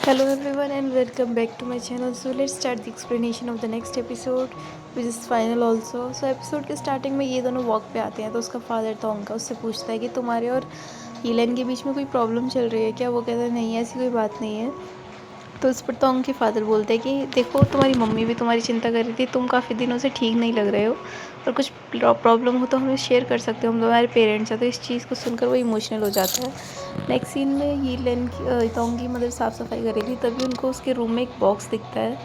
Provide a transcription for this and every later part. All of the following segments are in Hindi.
Hello everyone and welcome back to my channel. So let's start the explanation of the next episode which is final also. So episode के स्टार्टिंग में ये दोनों वॉक पे आते हैं तो उसका फादर तोंग का उससे पूछता है कि तुम्हारे और हीलन के बीच में कोई प्रॉब्लम चल रही है क्या। वो कहता है नहीं ऐसी कोई बात नहीं है। तो उस पर तोंग के फादर बोलते हैं कि देखो तुम्हारी मम्मी भी तुम्हारी चिंता कर रही थी, तुम काफ़ी दिनों से ठीक नहीं लग रहे हो और कुछ प्रॉब्लम हो तो हमें शेयर कर सकते हो, हम तुम्हारे पेरेंट्स हैं। तो इस चीज़ को सुनकर वो इमोशनल हो जाता है। नेक्स्ट सीन में ये लेन की तोंग की मदर साफ़ सफाई कर रही थी, तभी उनको उसके रूम में एक बॉक्स दिखता है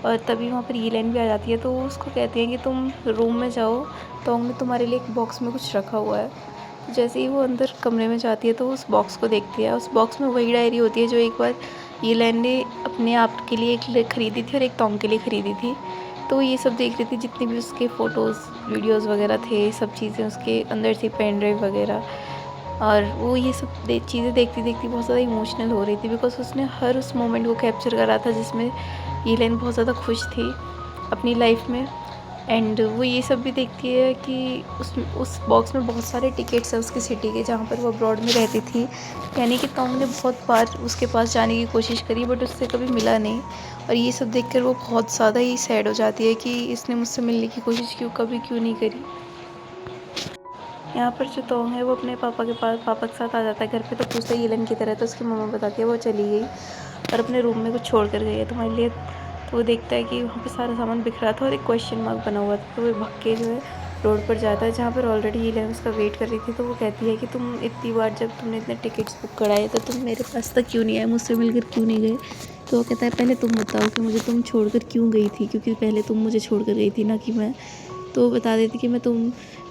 और तभी वहाँ पर ये लेन भी आ जाती है। तो वो उसको कहती है कि तुम रूम में जाओ, तोंग ने तुम्हारे लिए एक बॉक्स में कुछ रखा हुआ है। जैसे ही वो अंदर कमरे में जाती है तो उस बॉक्स को देखती है। उस बॉक्स में वही डायरी होती है जो एक बार येलेन ने अपने आप के लिए एक ख़रीदी थी और एक तोंग के लिए ख़रीदी थी। तो ये सब देख रही थी, जितनी भी उसके फ़ोटोज़ वीडियोज़ वगैरह थे, सब चीज़ें उसके अंदर थी, पेन ड्राइव वगैरह। और वो ये सब चीज़ें देखती देखती बहुत ज़्यादा इमोशनल हो रही थी, बिकॉज उसने हर उस मोमेंट को कैप्चर करा था जिसमें येलेन बहुत ज़्यादा खुश थी अपनी लाइफ में। एंड वो ये सब भी देखती है कि उस बॉक्स में बहुत सारे टिकट्स हैं उसकी सिटी के जहाँ पर वो अब्रॉड में रहती थी। यानी कि तोंग ने बहुत बार उसके पास जाने की कोशिश करी बट उससे कभी मिला नहीं। और ये सब देखकर वो बहुत ज़्यादा ही सैड हो जाती है कि इसने मुझसे मिलने की कोशिश क्यों नहीं करी। यहाँ पर जो तोंग है वो अपने पापा के साथ आ जाता है घर पे। तो पूछता है येलन की तरह, तो उसकी मम्मा बताती है वो चली गई और अपने रूम में कुछ छोड़ कर गई है तुम्हारे लिए। तो वो देखता है कि वहाँ पे सारा सामान बिखरा था और एक क्वेश्चन मार्क बना हुआ था। तो वो भाग के जो है रोड पर जाता है जहाँ पर ऑलरेडी येलन उसका वेट कर रही थी। तो वो कहती है कि तुम इतनी बार जब तुमने इतने टिकट्स बुक कराए तो तुम मेरे पास तक क्यों नहीं आए, मुझसे मिलकर क्यों नहीं गए। तो वो कहता है पहले तुम बताओ कि मुझे तुम छोड़कर क्यों गई थी, क्योंकि पहले तुम मुझे छोड़कर गई थी ना कि मैं। तो वो बता देती कि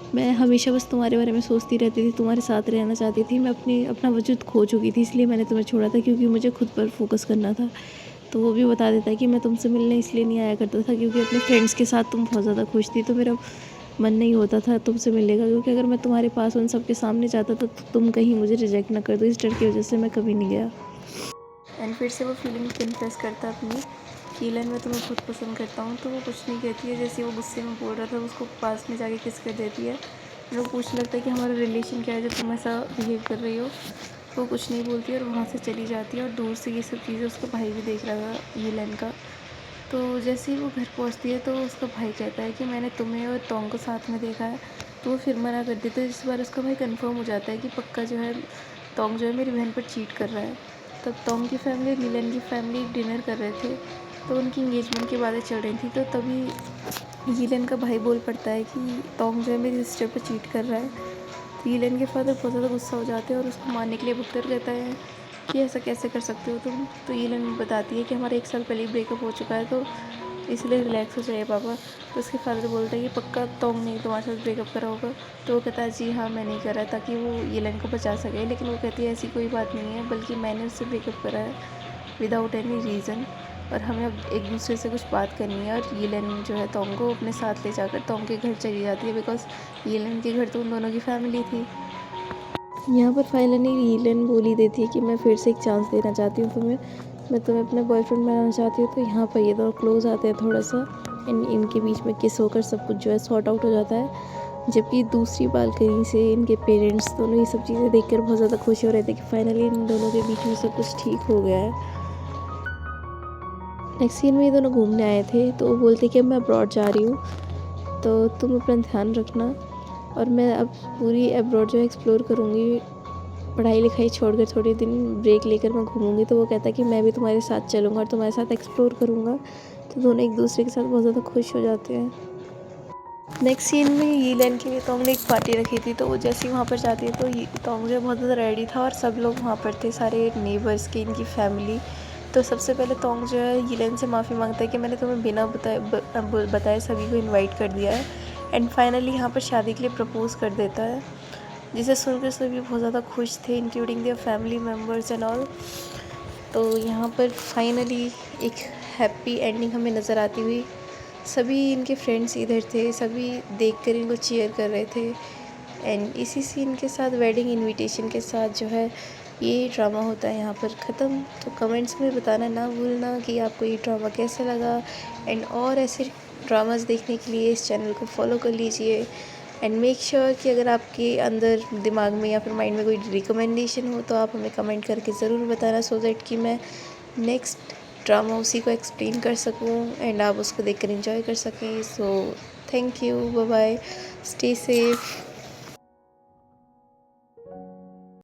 मैं हमेशा बस तुम्हारे बारे में सोचती रहती थी, तुम्हारे साथ रहना चाहती थी। मैं अपना वजूद खो चुकी थी, इसलिए मैंने तुम्हें छोड़ा था क्योंकि मुझे खुद पर फोकस करना था। तो वो भी बता देता है कि मैं तुमसे मिलने इसलिए नहीं आया करता था क्योंकि अपने फ्रेंड्स के साथ तुम बहुत ज़्यादा खुश थी, तो मेरा मन नहीं होता था तुमसे मिलने का, क्योंकि अगर मैं तुम्हारे पास उन सबके सामने जाता था तो तुम कहीं मुझे रिजेक्ट ना कर दो। इस डर की वजह से मैं कभी नहीं गया। एंड फिर से वो फीलिंग कन्फेस करता अपनी कि येलेन मैं तुम्हें बहुत पसंद करता हूँ। तो वो कुछ नहीं कहती है, जैसे वो गुस्से में बोल रहा था उसको पास में जाके किस कर देती है। वो पूछने लगता है कि हमारा रिलेशन क्या है जो तुम ऐसा बिहेव कर रही हो। तो वो कुछ नहीं बोलती और वहाँ से चली जाती है। और दूर से ये सब चीज़ें उसका भाई भी देख रहा था येलेन का। तो जैसे ही वो घर पहुँचती है तो उसका भाई कहता है कि मैंने तुम्हें और तोंग को साथ में देखा है। तो वो फिर मना कर देती है। इस बार उसका भाई कंफर्म हो जाता है कि पक्का जो है तोंग जो है मेरी बहन पर चीट कर रहा है। तब तोंग की फैमिली और येलेन की फैमिली डिनर कर रहे थे, तो उनकी इंगेजमेंट की बातें चल रही थी। तो तभी येलेन का भाई बोल पड़ता है कि तोंग जो है मेरी सिस्टर पर चीट कर रहा है। तो येलेन के फादर बहुत ज़्यादा गुस्सा हो जाते हैं और उसको मारने के लिए भुगतर कहता है कि ऐसा कैसे कर सकते हो तुम। तो येलेन बताती है कि हमारा 1 साल पहले ही ब्रेकअप हो चुका है, तो इसलिए रिलैक्स हो जाइए पापा। तो उसके फादर बोलते हैं कि पक्का तोंग ने तुम्हारे साथ ब्रेकअप करा होगा। तो वो कहता है जी हाँ मैं नहीं करा, ताकि वो येलेन को बचा सके। लेकिन वो कहती है ऐसी कोई बात नहीं है, बल्कि मैंने उससे ब्रेकअप करा है विदाउट एनी रीज़न। और हमें अब एक दूसरे से कुछ बात करनी है। और येलेन जो है तोंग को अपने साथ ले जाकर तोंग के घर चली जाती है, बिकॉज येलेन के घर तो उन दोनों की फैमिली थी। यहाँ पर फाइनली येलेन बोल ही देती है कि मैं फिर से एक चांस देना चाहती हूँ तुम्हें, मैं तुम्हें अपना बॉयफ्रेंड बनाना चाहती हूँ। तो यहाँ पर ये दोनों क्लोज आते हैं थोड़ा सा, इनके बीच में किस होकर सब कुछ जो है सॉर्ट आउट हो जाता है। जबकि दूसरी बालकनी से इनके पेरेंट्स दोनों ये सब चीज़ें देखकर बहुत ज़्यादा खुश हो रहे थे कि फाइनली इन दोनों के बीच में सब कुछ ठीक हो गया है। नेक्स्ट सीन में ये दोनों घूमने आए थे, तो वो बोलते कि अब मैं अब्रॉड जा रही हूँ, तो तुम अपना ध्यान रखना और मैं अब पूरी अब्रॉड जो है एक्सप्लोर करूँगी। पढ़ाई लिखाई छोड़कर थोड़े दिन ब्रेक लेकर मैं घूमूंगी। तो वो कहता है कि मैं भी तुम्हारे साथ चलूँगा और तुम्हारे साथ एक्सप्लोर करूँगा। तो दोनों एक दूसरे के साथ बहुत ज़्यादा खुश हो जाते हैं। नेक्स्ट सीन में येलेन के लिए तोंग ने एक पार्टी रखी थी, तो वो जैसे ही वहाँ पर जाती है तो तोंग जो है बहुत ज़्यादा रेडी था और सब लोग वहाँ पर थे, सारे नेबर्स की, इनकी फैमिली। तो सबसे पहले तोंग जो है येलेन से माफ़ी मांगता है कि मैंने तुम्हें बिना बताए सभी को इनवाइट कर दिया है। एंड फाइनली यहाँ पर शादी के लिए प्रपोज़ कर देता है, जिसे सुनकर सभी बहुत ज़्यादा खुश थे, including their family members and all. तो यहाँ पर फाइनली एक हैप्पी एंडिंग हमें नज़र आती हुई। सभी इनके फ्रेंड्स इधर थे, सभी देखकर इनको चीयर कर रहे थे। एंड इसी सीन के साथ वेडिंग इनविटेशन के साथ जो है ये ड्रामा होता है यहाँ पर ख़त्म। तो कमेंट्स में बताना ना भूलना कि आपको ये ड्रामा कैसा लगा। एंड और ऐसे ड्रामास देखने के लिए इस चैनल को फॉलो कर लीजिए। एंड मेक श्योर कि अगर आपके अंदर दिमाग में या फिर माइंड में कोई रिकमेंडेशन हो तो आप हमें कमेंट करके ज़रूर बताना, सो दैट कि मैं नेक्स्ट ड्रामा उसी को एक्सप्लेन कर सकूँ एंड आप उसको देखकर एंजॉय कर सकें। So thank you, bye bye, stay safe.